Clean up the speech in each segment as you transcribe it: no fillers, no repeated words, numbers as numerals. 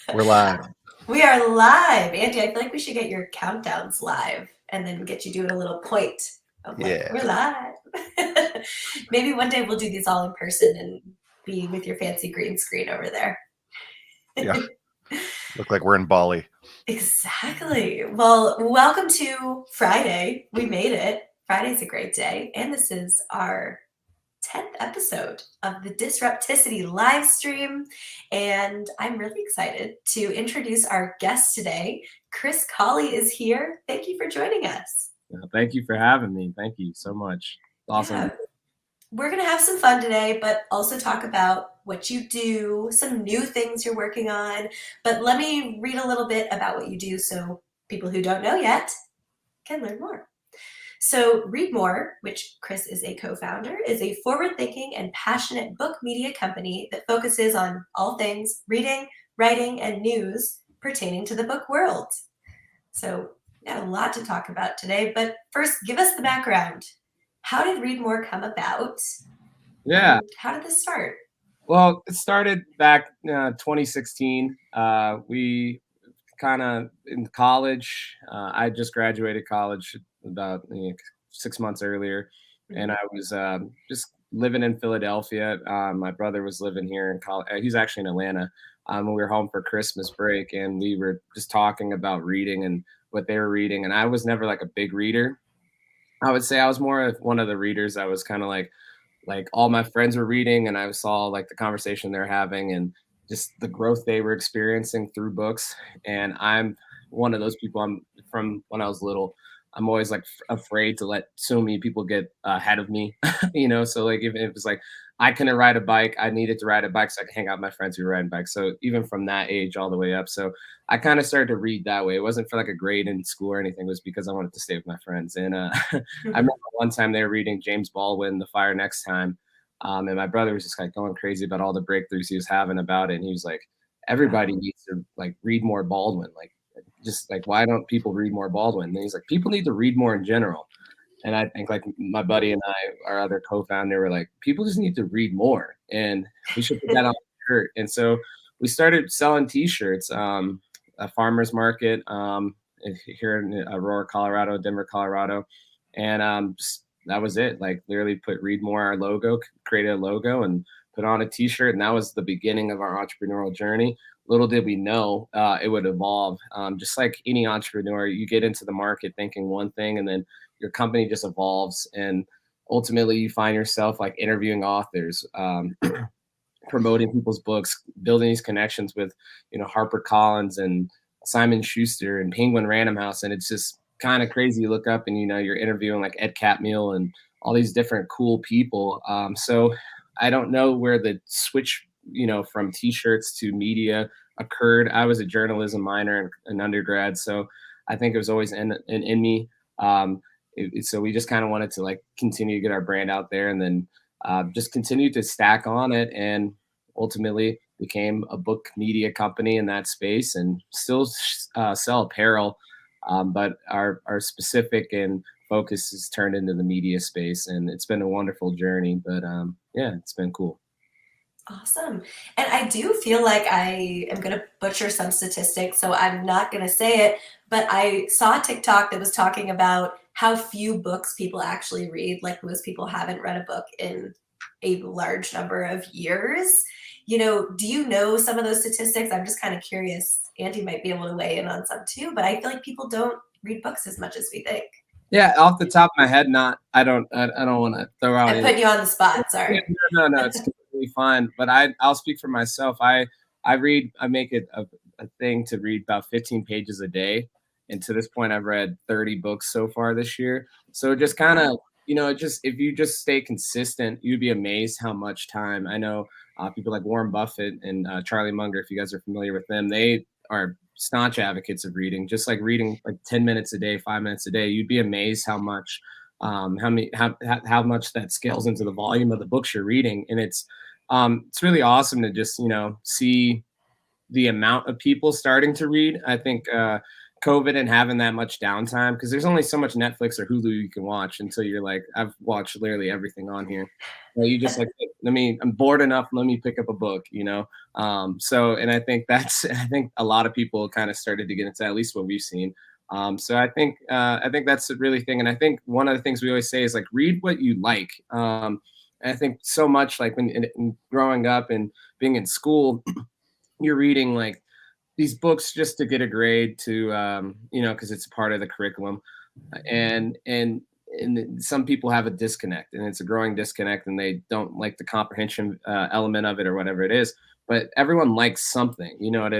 We're live. We are live. Andy, I feel like we should get your countdowns live and then get you doing a little point of like, Yeah. we're live. Maybe one day we'll do these all in person and be with your fancy green screen over there. Yeah. Look like we're in Bali. Exactly. Well, welcome to Friday. We made it. Friday's a great day. And this is our 10th episode of the Disrupticity live stream. And I'm really excited to introduce our guest today. Kris Colley is here. Thank you for joining us. Thank you for having me. Thank you so much. Awesome. Yeah. We're going to have some fun today, but also talk about what you do, some new things you're working on. But let me read a little bit about what you do so people who don't know yet can learn more. So Read More, which Kris is a co-founder, is a forward-thinking and passionate book media company that focuses on all things reading, writing, and news pertaining to the book world. So we got a lot to talk about today, but first, give us the background. How did Read More come about? Yeah. How did this start? Well, it started back 2016. We kind of in college. I just graduated college about 6 months earlier, and I was just living in Philadelphia. My brother was living here in college. He's actually in Atlanta. We were home for Christmas break, and we were just talking about reading and what they were reading. And I was never like a big reader. I would say I was more of one of the readers. I was kind of like all my friends were reading, and I saw like the conversation they're having and just the growth they were experiencing through books. And I'm one of those people. I'm from when I was little. I'm always like afraid to let so many people get ahead of me, So like even if it's like I couldn't ride a bike, I needed to ride a bike so I could hang out with my friends who were riding bikes. So even from that age all the way up, so I kind of started to read that way. It wasn't for like a grade in school or anything. It was because I wanted to stay with my friends. And I remember one time they were reading James Baldwin, The Fire Next Time. And my brother was just like going crazy about all the breakthroughs he was having about it. And he was like, everybody needs to like read more Baldwin. Like, just like, why don't people read more Baldwin? And he's like, people need to read more in general. And I think like my buddy and I, our other co-founder, were like, people just need to read more, and we should put that on a shirt. And so we started selling T-shirts, a farmer's market here in Aurora, Colorado, Denver, Colorado, and just, that was it. Like literally put Read More, our logo, created a logo, and put on a T-shirt, and that was the beginning of our entrepreneurial journey. Little did we know it would evolve. Just like any entrepreneur, you get into the market thinking one thing, and then your company just evolves, and ultimately you find yourself like interviewing authors, promoting people's books, building these connections with HarperCollins and Simon Schuster and Penguin Random House. And it's just kind of crazy. You look up and you're interviewing like Ed Catmull and all these different cool people. So I don't know where the switch from T-shirts to media occurred. I was a journalism minor in undergrad, so I think it was always in me. So we just kind of wanted to like continue to get our brand out there, and then just continue to stack on it, and ultimately became a book media company in that space, and still sell apparel. But our specific and focus has turned into the media space, and it's been a wonderful journey. But yeah, it's been cool. Awesome. And I do feel like I am going to butcher some statistics, so I'm not going to say it, but I saw a TikTok that was talking about how few books people actually read. Like most people haven't read a book in a large number of years. Do you know some of those statistics? I'm just kind of curious. Andy might be able to weigh in on some too, but I feel like people don't read books as much as we think. Yeah, off the top of my head, not. I don't want to throw out. I'm putting you on the spot. Sorry. No, it's completely fine. But I'll speak for myself. I read. I make it a thing to read about 15 pages a day, and to this point, I've read 30 books so far this year. So just kind of, if you just stay consistent, you'd be amazed how much time. I know people like Warren Buffett and Charlie Munger. If you guys are familiar with them, they are staunch advocates of reading. Just like reading like 10 minutes a day, 5 minutes a day, you'd be amazed how much how much that scales into the volume of the books you're reading. And it's really awesome to just see the amount of people starting to read. I think COVID and having that much downtime, because there's only so much Netflix or Hulu you can watch until you're like, I've watched literally everything on here. You just like, I'm bored enough. Let me pick up a book, So, and I think I think a lot of people kind of started to get into that, at least what we've seen. So I think that's a really thing. And I think one of the things we always say is like, read what you like. And I think so much like when in growing up and being in school, you're reading like these books just to get a grade to because it's part of the curriculum, and some people have a disconnect, and it's a growing disconnect, and they don't like the comprehension element of it or whatever it is. But everyone likes something, you know what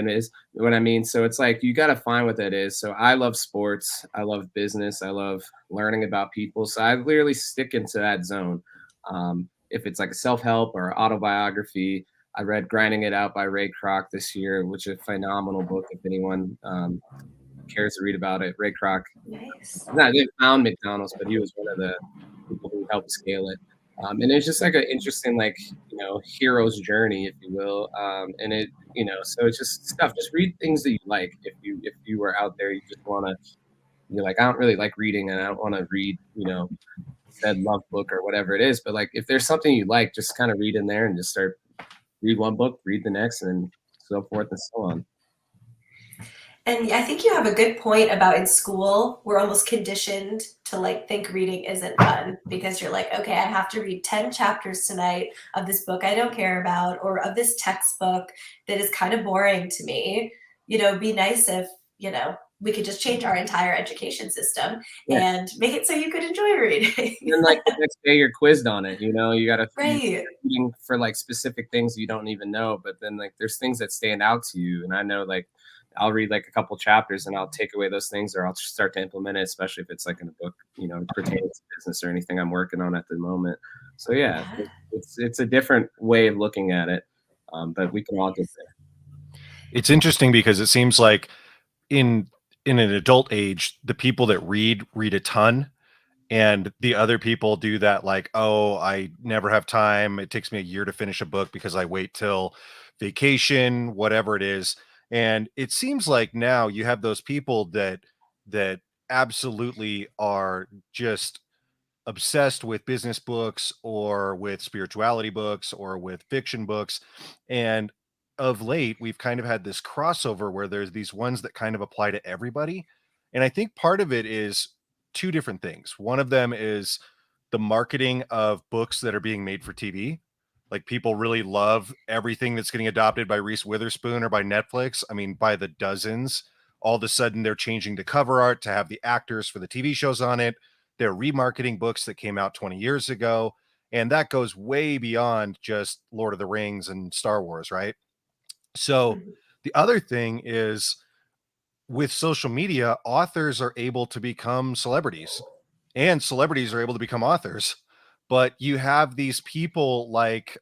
I mean? So it's like you got to find what that is. So I love sports, I love business, I love learning about people, so I literally stick into that zone. If it's like a self-help or autobiography, I read Grinding It Out by Ray Kroc this year, which is a phenomenal book if anyone cares to read about it. Ray Kroc, Nice. they found McDonald's, but he was one of the people who helped scale it. And it's just like an interesting, like, hero's journey, if you will. And it, so it's just stuff. Just read things that you like. If you were out there, you just want to, you're like, I don't really like reading, and I don't want to read, said love book or whatever it is. But like, if there's something you like, just kind of read in there and just read one book, read the next, and so forth and so on. And I think you have a good point about in school, we're almost conditioned to like think reading isn't fun because you're like, okay, I have to read 10 chapters tonight of this book I don't care about or of this textbook that is kind of boring to me. It'd be nice if, we could just change our entire education system and make it so you could enjoy reading. And then like the next day you're quizzed on it, you got to reading for like specific things you don't even know, but then like there's things that stand out to you. And I know like I'll read like a couple chapters and I'll take away those things, or I'll start to implement it, especially if it's like in a book, pertaining to business or anything I'm working on at the moment. So it's a different way of looking at it, but we can all get there. It's interesting because it seems like in an adult age, the people that read a ton, and the other people do that like, oh, I never have time. It takes me a year to finish a book because I wait till vacation, whatever it is. And it seems like now you have those people that absolutely are just obsessed with business books or with spirituality books or with fiction books. And of late, we've kind of had this crossover where there's these ones that kind of apply to everybody. And I think part of it is two different things. One of them is the marketing of books that are being made for TV. Like people really love everything that's getting adopted by Reese Witherspoon or by Netflix. I mean, by the dozens. All of a sudden, they're changing the cover art to have the actors for the TV shows on it. They're remarketing books that came out 20 years ago. And that goes way beyond just Lord of the Rings and Star Wars, right? So the other thing is with social media, authors are able to become celebrities and celebrities are able to become authors. But you have these people like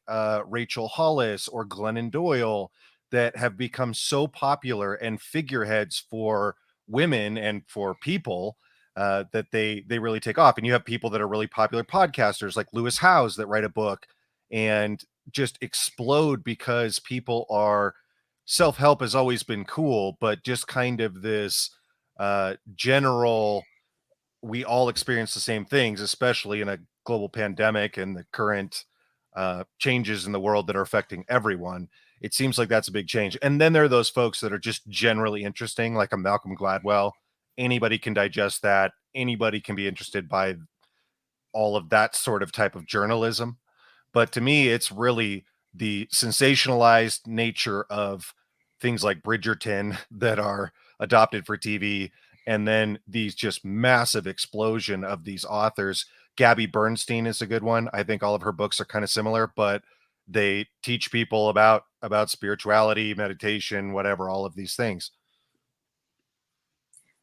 Rachel Hollis or Glennon Doyle that have become so popular and figureheads for women and for people that they really take off. And you have people that are really popular podcasters like Lewis Howes that write a book and just explode because people are self-help has always been cool, but just kind of this general, we all experience the same things, especially in a global pandemic and the current changes in the world that are affecting everyone. It seems like that's a big change. And then there are those folks that are just generally interesting, like a Malcolm Gladwell. Anybody can digest that. Anybody can be interested by all of that sort of type of journalism. But to me, it's really the sensationalized nature of things like Bridgerton that are adopted for TV, and then these just massive explosion of these authors. Gabby Bernstein is a good one. I think all of her books are kind of similar, but they teach people about spirituality, meditation, whatever, all of these things.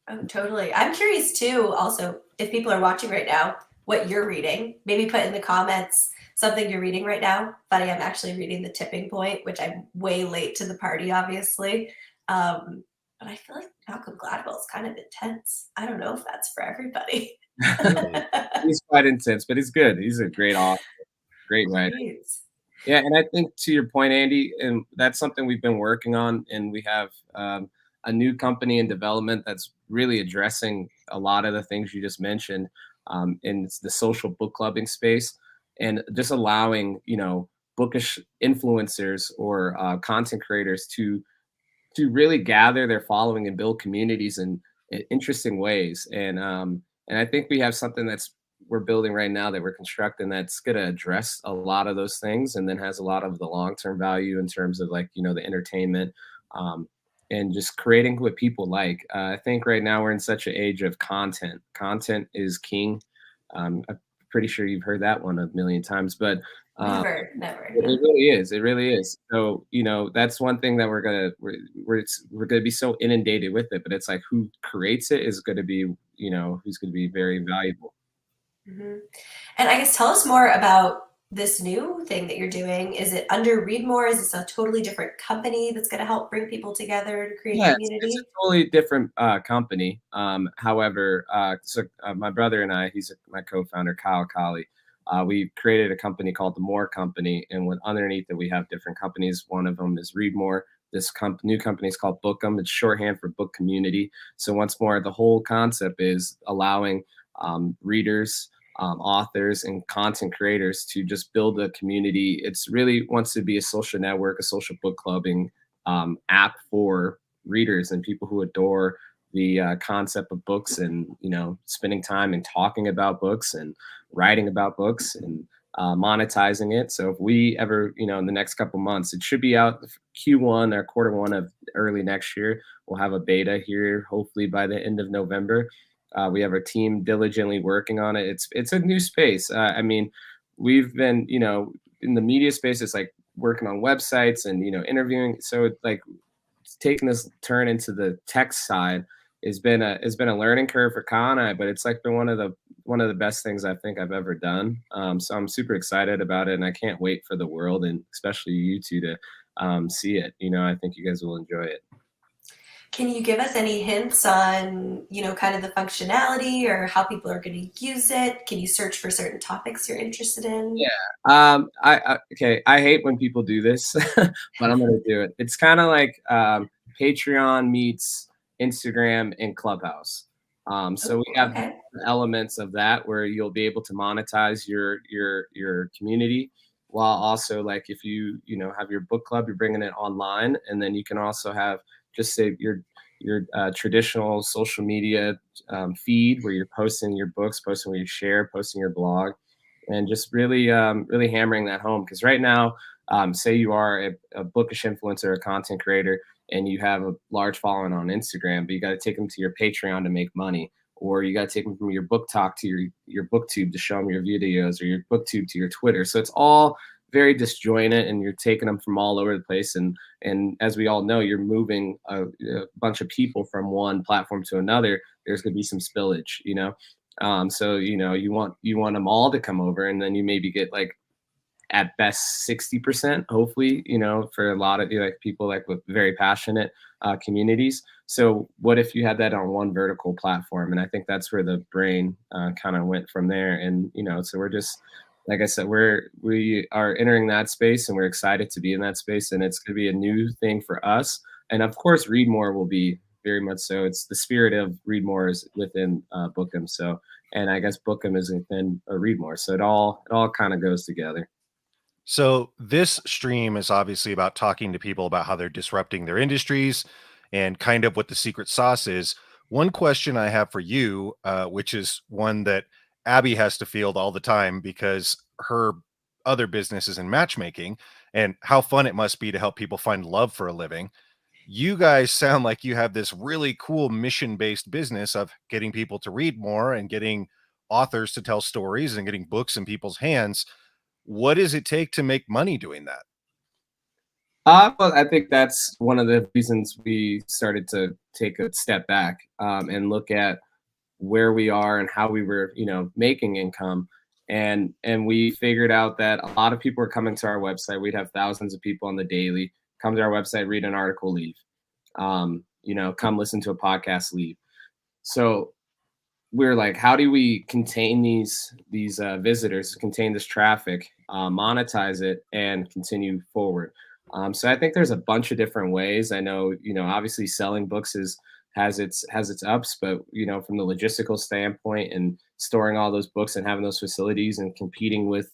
Oh, totally. I'm curious too, also, if people are watching right now, what you're reading. Maybe put in the comments something you're reading right now. Funny, I'm actually reading The Tipping Point, which I'm way late to the party, obviously. But I feel like Malcolm Gladwell is kind of intense. I don't know if that's for everybody. He's quite intense, but he's good. He's a great author, great writer. Yeah, and I think to your point, Andy, and that's something we've been working on, and we have a new company in development that's really addressing a lot of the things you just mentioned, in the social book clubbing space, and just allowing, bookish influencers or content creators to really gather their following and build communities in interesting ways. And I think we have something that's we're building right now that we're constructing that's going to address a lot of those things, and then has a lot of the long term value in terms of, like, the entertainment, um, and just creating what people like. I think right now we're in such an age of content. Content is king. I'm pretty sure you've heard that one a million times, but Never. it really is. It really is. So, that's one thing that we're gonna be so inundated with it. But it's like, who creates it is gonna be, who's gonna be very valuable. Hmm. And I guess tell us more about this new thing that you're doing. Is it under Read More? Is this a totally different company that's going to help bring people together to create Yeah, it's a community? totally different company. However, my brother and I, he's my co-founder, Kyle Colley. We created a company called the More Company, and underneath it, we have different companies. One of them is Read More. This new company is called Bookem. It's shorthand for Book Community. So once more, the whole concept is allowing readers, authors, and content creators to just build a community. It's really wants to be a social network, a social book clubbing app for readers and people who adore the concept of books, and spending time and talking about books and writing about books, and monetizing it. So if we ever, in the next couple months, it should be out Q1 or quarter 1 of early next year. We'll have a beta here, hopefully by the end of November. We have our team diligently working on it. It's a new space. I mean, we've been, in the media space, it's like working on websites and interviewing. So, like, taking this turn into the tech side has been a learning curve for Kana, but it's like been one of the best things I think I've ever done. So I'm super excited about it, and I can't wait for the world, and especially you two, to see it. I think you guys will enjoy it. Can you give us any hints on, kind of the functionality or how people are going to use it? Can you search for certain topics you're interested in? Yeah. Okay. I hate when people do this, but I'm gonna do it. It's kind of like Patreon meets Instagram and Clubhouse. So we Oh, have okay. elements of that where you'll be able to monetize your community, while also, like, if have your book club, you're bringing it online, and then you can also have, just say, your traditional social media feed where you're posting your books, posting where you share, posting your blog, and just really hammering that home. Because right now, say you are a bookish influencer, a content creator, and you have a large following on Instagram, but you got to take them to your Patreon to make money, or you got to take them from your book talk to your booktube to show them your videos, or your booktube to your Twitter. So it's all very disjointed, and you're taking them from all over the place. And as we all know, you're moving a bunch of people from one platform to another. There's going to be some spillage. So you want them all to come over, and then you maybe get, like, at best 60%, hopefully, for a lot of like people, like, with very passionate communities. So what if you had that on one vertical platform? And I think that's where the brain kind of went from there. And so we're just, like I said, we are entering that space, and we're excited to be in that space, and it's going to be a new thing for us. And of course, Read More will be very much so. It's the spirit of Read More is within Bookem. So, and I guess Bookem is within Read More. So it all kind of goes together. So this stream is obviously about talking to people about how they're disrupting their industries and kind of what the secret sauce is. One question I have for you, which is one that Abby has to field all the time because her other business is in matchmaking, and how fun it must be to help people find love for a living. You guys sound like you have this really cool mission-based business of getting people to read more and getting authors to tell stories and getting books in people's hands. What does it take to make money doing that? Well, I think that's one of the reasons we started to take a step back, and look at where we are and how we were, making income. And we figured out that a lot of people were coming to our website. We'd have thousands of people on the daily come to our website, read an article, leave. Come listen to a podcast, leave. So we're like, how do we contain these visitors, contain this traffic, monetize it, and continue forward? So I think there's a bunch of different ways. I know, obviously selling books has its ups, but from the logistical standpoint and storing all those books and having those facilities and competing with,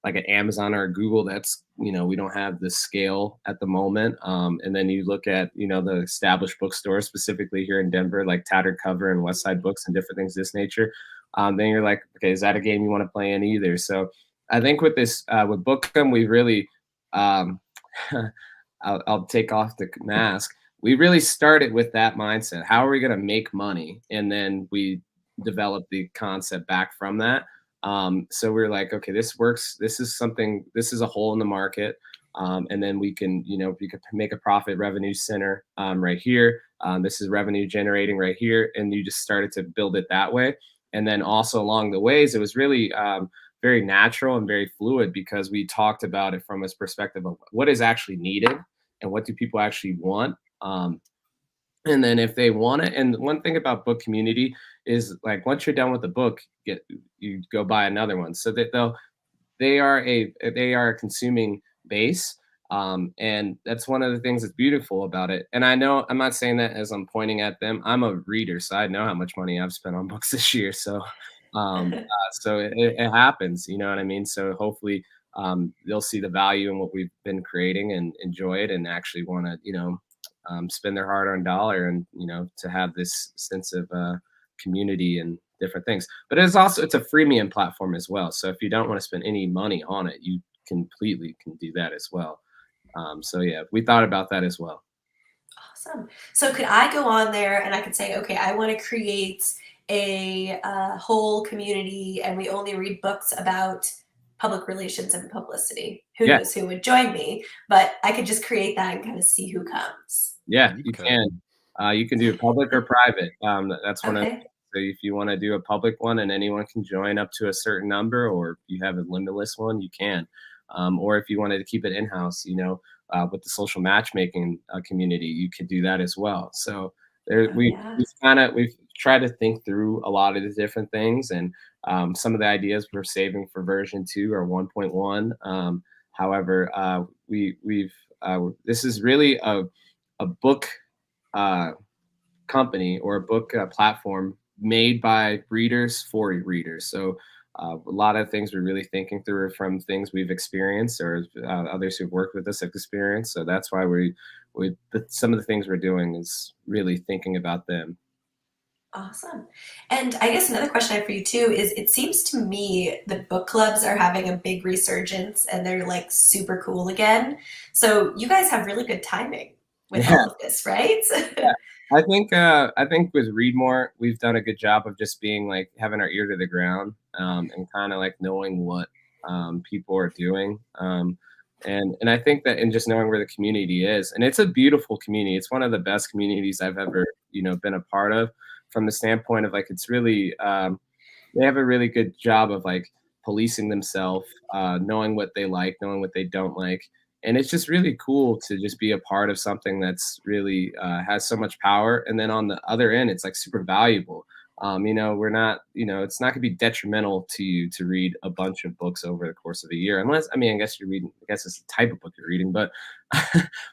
like an Amazon or a Google, that's, we don't have the scale at the moment. And then you look at, the established bookstores, specifically here in Denver, like Tattered Cover and West Side Books and different things of this nature. Then you're like, okay, is that a game you want to play in either? So I think with this, with Bookem, we really, um, I'll take off the mask. We really started with that mindset. How are we going to make money? And then we developed the concept back from that. So we're like, okay, this works. This is something, this is a hole in the market. And then we can make a profit revenue center right here. This is revenue generating right here. And you just started to build it that way. And then also along the ways, it was really very natural and very fluid because we talked about it from this perspective of what is actually needed and what do people actually want. And then if they want it, and one thing about book community is like once you're done with the book, you go buy another one. So that they are a consuming base. And that's one of the things that's beautiful about it. And I know I'm not saying that as I'm pointing at them. I'm a reader, so I know how much money I've spent on books this year. So it happens, you know what I mean? So hopefully they'll see the value in what we've been creating and enjoy it and actually want to, spend their hard-earned dollar and, to have this sense of community and different things. But it's a freemium platform as well. So if you don't want to spend any money on it, you completely can do that as well. So yeah, we thought about that as well. Awesome. So could I go on there and I could say, okay, I want to create a whole community and we only read books about public relations and publicity. Who Yeah. knows who would join me, but I could just create that and kind of see who comes. Yeah, You you could. can. You can do it public or private. That's one of Okay. so if you want to do a public one and anyone can join up to a certain number, or if you have a limitless one, you can. Or if you wanted to keep it in-house, with the social matchmaking community, you could do that as well. So there, Oh yeah. we've tried to think through a lot of the different things, and some of the ideas we're saving for version 2 or 1.1. However, we've this is really a book company or a book platform made by readers for readers. So a lot of things we're really thinking through from things we've experienced or others who've worked with us have experienced. So that's why some of the things we're doing is really thinking about them. Awesome. And I guess another question I have for you too is it seems to me that book clubs are having a big resurgence and they're like super cool again. So you guys have really good timing with Yeah. all of this, right? Yeah. I think with Read More, we've done a good job of just being like having our ear to the ground, and kind of like knowing what people are doing. And I think that in just knowing where the community is, and it's a beautiful community. It's one of the best communities I've ever, been a part of from the standpoint of like, it's really, they have a really good job of like policing themselves, knowing what they like, knowing what they don't like. And it's just really cool to just be a part of something that's really has so much power. And then on the other end, it's like super valuable. We're not, it's not gonna be detrimental to you to read a bunch of books over the course of a year, unless, I mean, I guess you're reading, I guess it's the type of book you're reading, but,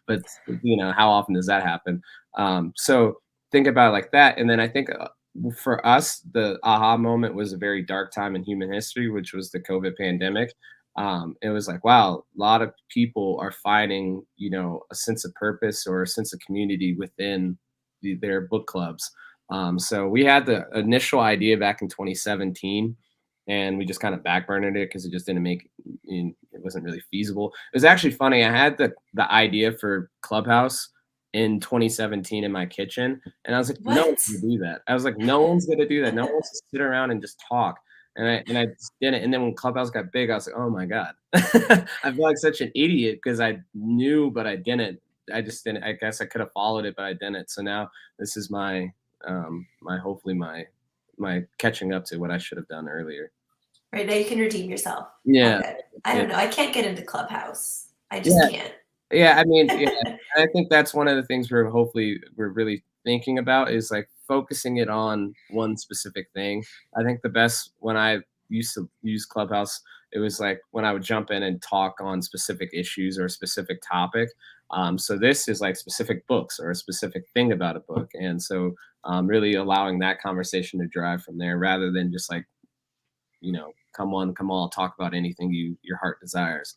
but how often does that happen? So think about it like that. And then I think for us, the aha moment was a very dark time in human history, which was the COVID pandemic. It was like, wow, a lot of people are finding, a sense of purpose or a sense of community within their book clubs. So we had the initial idea back in 2017, and we just kind of backburned it because it just didn't it wasn't really feasible. It was actually funny. I had the idea for Clubhouse in 2017 in my kitchen, and I was like, no What? one's gonna do that. I was like, no one's gonna do that. No one wants to sit around and just talk. And I just didn't. And then when Clubhouse got big, I was like, oh my God. I feel like such an idiot because I knew, but I didn't. I just didn't. I guess I could have followed it, but I didn't. So now this is hopefully my catching up to what I should have done earlier. Right now you can redeem yourself. All Yeah. good. I Yeah. don't know. I can't get into Clubhouse. I just Yeah. can't. Yeah, I mean, yeah, I think that's one of the things we're really thinking about is like focusing it on one specific thing. I think the best when I used to use Clubhouse it was like when I would jump in and talk on specific issues or a specific topic. So this is like specific books or a specific thing about a book. And so really allowing that conversation to drive from there rather than just like, come on, come on, talk about anything your heart desires.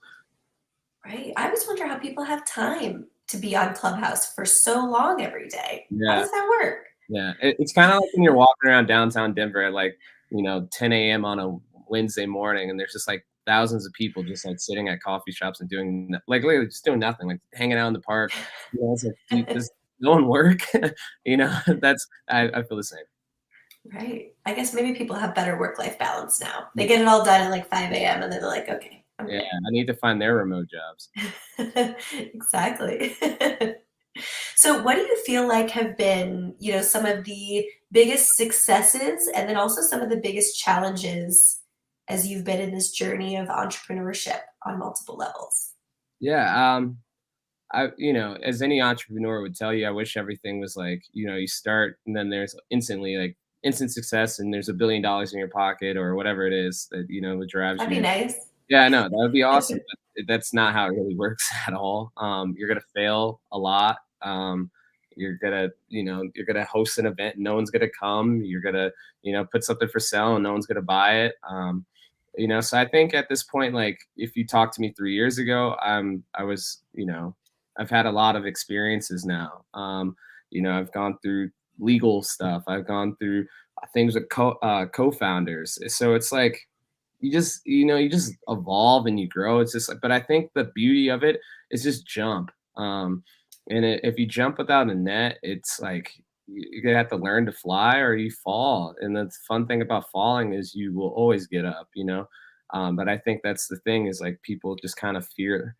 Right. I always wonder how people have time to be on Clubhouse for so long every day. How Yeah. does that work? Yeah. It's kind of like when you're walking around downtown Denver at like, 10 a.m. on a Wednesday morning, and there's just like thousands of people just like sitting at coffee shops and doing like literally just doing nothing, like hanging out in the park. It's like, does no one work? That's I feel the same. Right. I guess maybe people have better work-life balance now. They get it all done at like 5 a.m. and then they're like, okay, I'm Yeah, I need to find their remote jobs. good. Exactly. So what do you feel like have been, some of the biggest successes and then also some of the biggest challenges as you've been in this journey of entrepreneurship on multiple levels? Yeah, as any entrepreneur would tell you, I wish everything was like, you start and then there's instantly like instant success and there's $1 billion in your pocket or whatever it is that, what drives That'd be you. nice. Yeah, I know that would be awesome. But that's not how it really works at all. You're gonna fail a lot. You're gonna host an event, and no one's gonna come. You're gonna, put something for sale, and no one's gonna buy it. So I think at this point, like if you talked to me 3 years ago, I was, I've had a lot of experiences now. I've gone through legal stuff. I've gone through things with co-founders. So it's like you just evolve and you grow. It's just like, but I think the beauty of it is just jump. If you jump without a net, it's like you're gonna have to learn to fly or you fall. And the fun thing about falling is you will always get up. But I think that's the thing is like people just kind of fear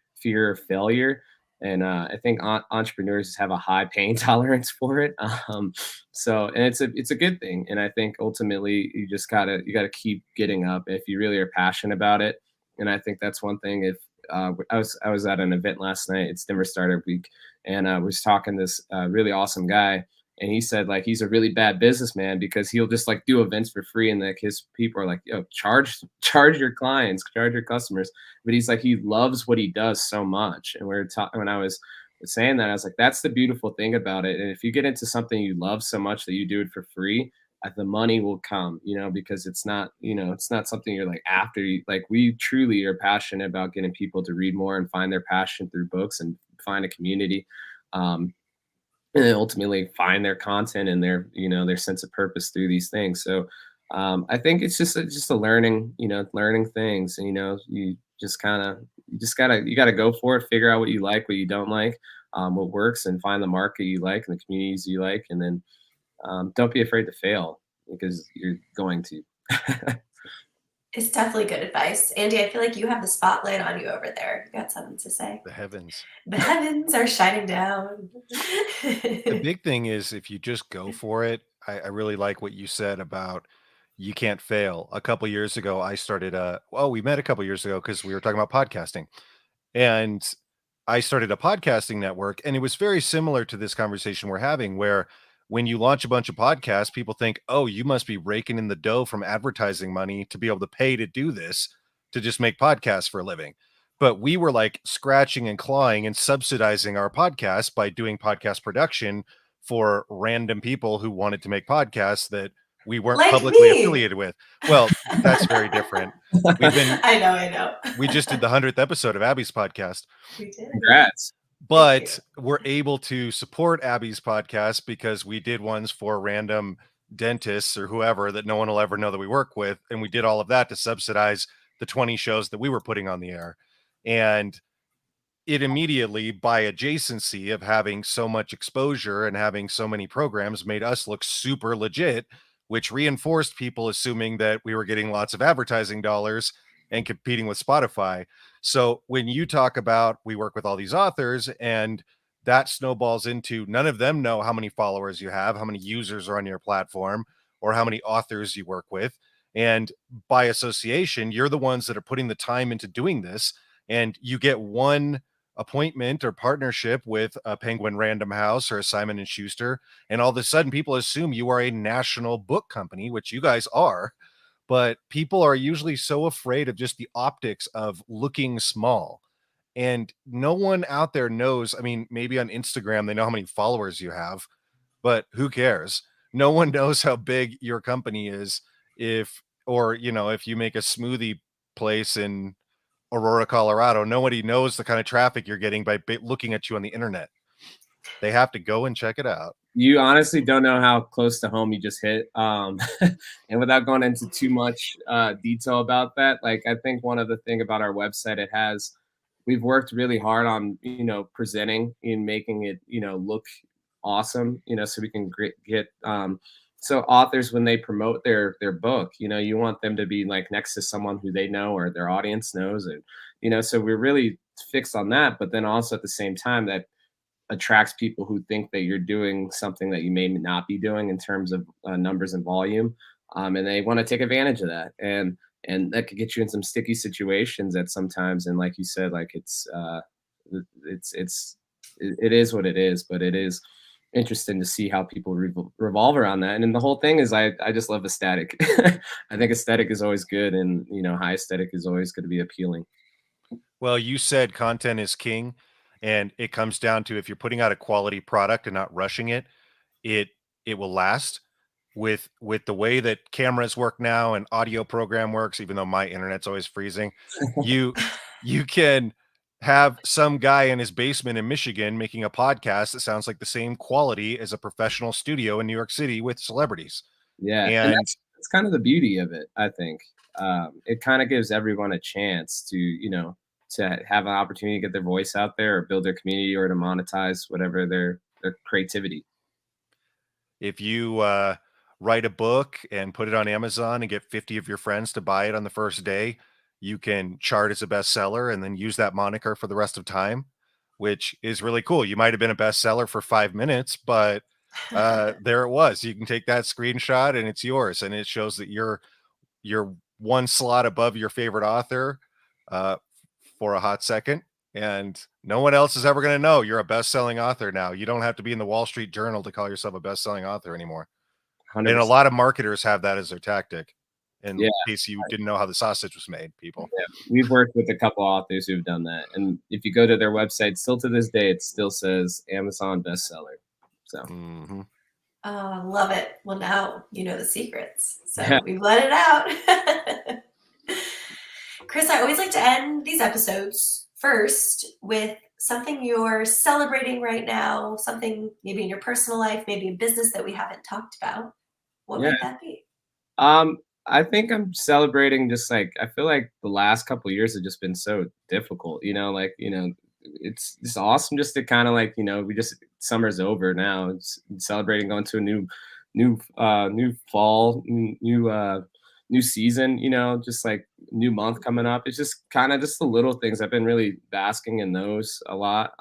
of failure. And I think entrepreneurs have a high pain tolerance for it. And it's a good thing. And I think ultimately you gotta keep getting up if you really are passionate about it. And I think that's one thing. If I was at an event last night, it's Denver Startup Week, and I was talking to this really awesome guy, and he said like he's a really bad businessman because he'll just like do events for free, and like his people are like, yo, charge your clients, charge your customers. But he's like he loves what he does so much, and when I was saying that, I was like, that's the beautiful thing about it. And if you get into something you love so much that you do it for free, the money will come, because it's not something you're like after you like. We truly are passionate about getting people to read more and find their passion through books and find a community. And then ultimately find their content and their sense of purpose through these things. So I think it's just a learning things. And you gotta go for it, figure out what you like, what you don't like, what works, and find the market you like and the communities you like, and then don't be afraid to fail because you're going to. It's definitely good advice. Andy, I feel like you have the spotlight on you over there. You got something to say? The heavens. The heavens are shining down. The big thing is if you just go for it. I really like what you said about you can't fail. A couple years ago, I started we met a couple years ago because we were talking about podcasting. And I started a podcasting network, and it was very similar to this conversation we're having, where when you launch a bunch of podcasts, people think, oh, you must be raking in the dough from advertising money to be able to pay to do this, to just make podcasts for a living. But we were like scratching and clawing and subsidizing our podcasts by doing podcast production for random people who wanted to make podcasts that we weren't Like publicly me. affiliated with. Well, that's very different. I know. We just did the 100th episode of Abby's podcast. We did. Congrats. But we're able to support Abby's podcast because we did ones for random dentists or whoever that no one will ever know that we work with. And we did all of that to subsidize the 20 shows that we were putting on the air. And it immediately, by adjacency of having so much exposure and having so many programs, made us look super legit, which reinforced people assuming that we were getting lots of advertising dollars and competing with Spotify. So when you talk about, we work with all these authors, and that snowballs into none of them know how many followers you have, how many users are on your platform, or how many authors you work with. And by association, you're the ones that are putting the time into doing this, and you get one appointment or partnership with a Penguin Random House or a Simon and Schuster, and all of a sudden people assume you are a national book company, which you guys are. but people are usually so afraid of just the optics of looking small. And no one out there knows. I mean, maybe on Instagram, they know how many followers you have, but who cares? No one knows how big your company is if, or, if you make a smoothie place in Aurora, Colorado, nobody knows the kind of traffic you're getting by looking at you on the internet. They have to go and check it out. You honestly don't know how close to home you just hit. And without going into too much detail about that, like I think one of the thing about our website, we've worked really hard on, presenting and making it, look awesome, so we can get, so authors, when they promote their book, you want them to be like next to someone who they know or their audience knows. And, so we're really fixed on that. But then also at the same time, that attracts people who think that you're doing something that you may not be doing in terms of numbers and volume, and they want to take advantage of that, and that could get you in some sticky situations at sometimes. And like you said, like it is what it is, but it is interesting to see how people revolve around that. And then the whole thing is, I just love aesthetic. I think aesthetic is always good, and high aesthetic is always going to be appealing. Well, you said content is king, and it comes down to, if you're putting out a quality product and not rushing it, it will last. With the way that cameras work now and audio program works, even though my internet's always freezing, you can have some guy in his basement in Michigan making a podcast that sounds like the same quality as a professional studio in New York City with celebrities. Yeah, and And that's kind of the beauty of it, I think. It kind of gives everyone a chance to, to have an opportunity to get their voice out there or build their community or to monetize whatever their creativity. if you write a book and put it on Amazon and get 50 of your friends to buy it on the first day, you can chart as a bestseller and then use that moniker for the rest of time, which is really cool. You might have been a bestseller for 5 minutes, but there it was. You can take that screenshot and it's yours, and it shows that you're one slot above your favorite author uh, for a hot second, and no one else is ever going to know you're a best-selling author now. You don't have to be in the Wall Street Journal to call yourself a best-selling author anymore. 100%. And a lot of marketers have that as their tactic, in Yeah. case you didn't know how the sausage was made, people. Yeah, we've worked with a couple authors who've done that, and if you go to their website, still to this day, it still says Amazon bestseller. So. Mm-hmm. Oh, love it. Well, now you know the secrets, so Yeah. we've let it out. Kris, I always like to end these episodes first with something you're celebrating right now, something maybe in your personal life, maybe in business that we haven't talked about. What Yeah. might that be? I think I'm celebrating, just like, I feel like the last couple of years have just been so difficult, it's awesome just to kind of like, summer's over now. It's celebrating going to a new fall, new season, just like new month coming up. It's just kind of just the little things. I've been really basking in those a lot.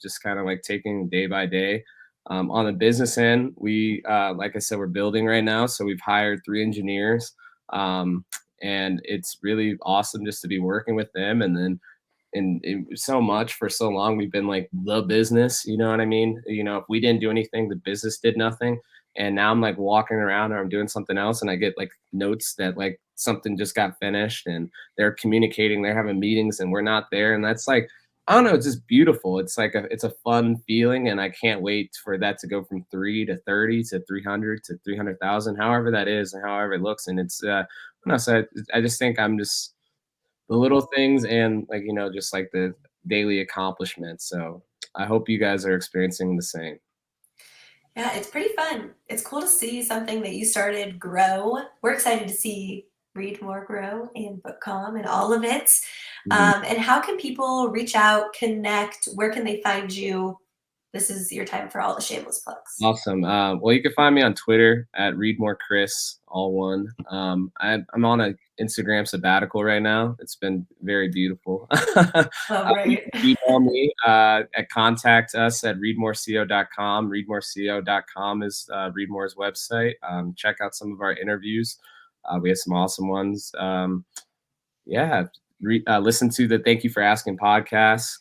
Just kind of like taking day by day. On the business end, we, like I said, we're building right now. So we've hired 3 engineers, and it's really awesome just to be working with them. And then, so much for so long, we've been like the business, you know what I mean? If we didn't do anything, the business did nothing. And now I'm like walking around or I'm doing something else, and I get like notes that like something just got finished, and they're communicating, they're having meetings, and we're not there. And that's like, I don't know, it's just beautiful. It's like it's a fun feeling, and I can't wait for that to go from 3 to 30 to 300 to 300,000, however that is and however it looks. And it's so I just think I'm just the little things, and like, just like the daily accomplishments. So I hope you guys are experiencing the same. Yeah, it's pretty fun. It's cool to see something that you started grow. We're excited to see Read More grow and Bookcom and all of it. And how can people reach out, connect? Where can they find you? This is your time for all the shameless plugs. Awesome. Well, you can find me on Twitter at ReadMoreChris, all one. I'm on an Instagram sabbatical right now. It's been very beautiful. Oh, right. Email me at contact us at readmoreco.com. Readmoreco.com is Readmore's website. Check out some of our interviews. We have some awesome ones. Listen to the Thank You for Asking podcast.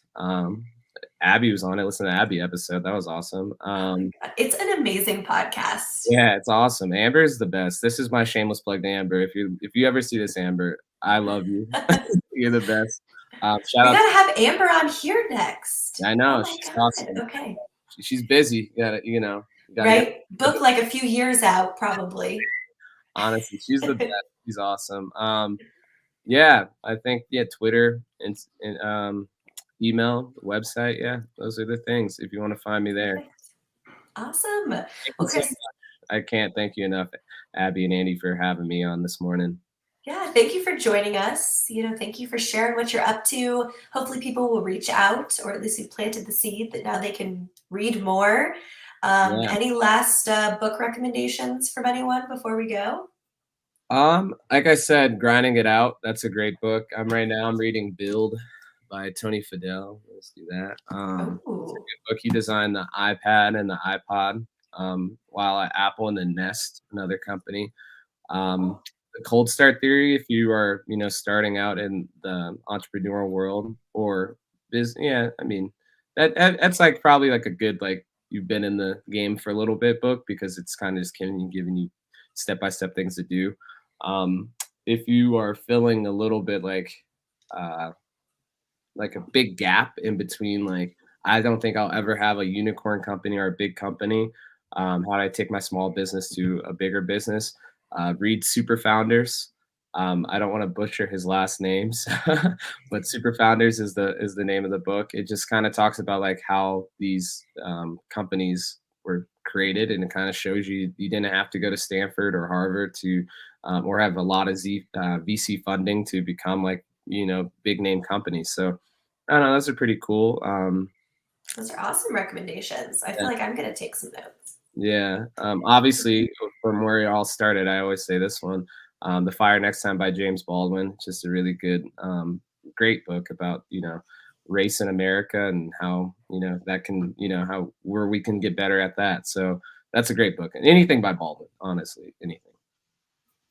Abby was on it. Listen to Abby episode. That was awesome. It's an amazing podcast. Yeah, it's awesome. Amber is the best. This is my shameless plug to Amber. If you ever see this, Amber, I love you. You're the best. Shout We out. gotta have Amber on here next. I know, Oh my she's God. awesome. Okay. She's busy. You gotta, you gotta Right? Book like a few years out, probably. honestly, she's the best. She's awesome. Yeah, I think Twitter and email, website. Yeah, those are the things. If you want to find me there. Awesome. Well, So Kris, I can't thank you enough, Abby and Andy, for having me on this morning. yeah, thank you for joining us. Thank you for sharing what you're up to. Hopefully people will reach out, or at least you planted the seed that now they can read more. Yeah. Any last book recommendations from anyone before we go? Like I said, Grinding It Out. That's a great book. I'm reading Build by Tony Fadell. Let's do that. It's a Oh, good book. He designed the iPad and the iPod, while at Apple and the Nest, another company. The cold start theory, if you are, starting out in the entrepreneurial world or business. I mean, that's like probably like a good, like, you've been in the game for a little bit book, because it's kind of just giving you step-by-step things to do. If you are feeling a little bit uh, like a big gap in between, like, I don't think I'll ever have a unicorn company or a big company. How do I take my small business to a bigger business? Read Super Founders. I don't want to butcher his last names, but Super Founders is the name of the book. It just kind of talks about like how these companies were created, and it kind of shows you didn't have to go to Stanford or Harvard to or have a lot of VC funding to become like big name companies. So I don't know, those are pretty cool. those are awesome recommendations. I feel like I'm going to take some notes. Yeah. Obviously, from where it all started, I always say this one, The Fire Next Time by James Baldwin. Just a really good, great book about, race in America and how, that can, how where we can get better at that. So that's a great book. And anything by Baldwin, honestly, anything.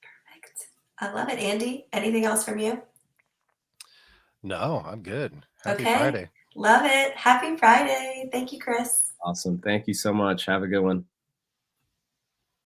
Perfect. I love it. Andy, anything else from you? No, I'm good. Happy Okay. Friday. Love it. Happy Friday. Thank you, Kris. Awesome. Thank you so much. Have a good one.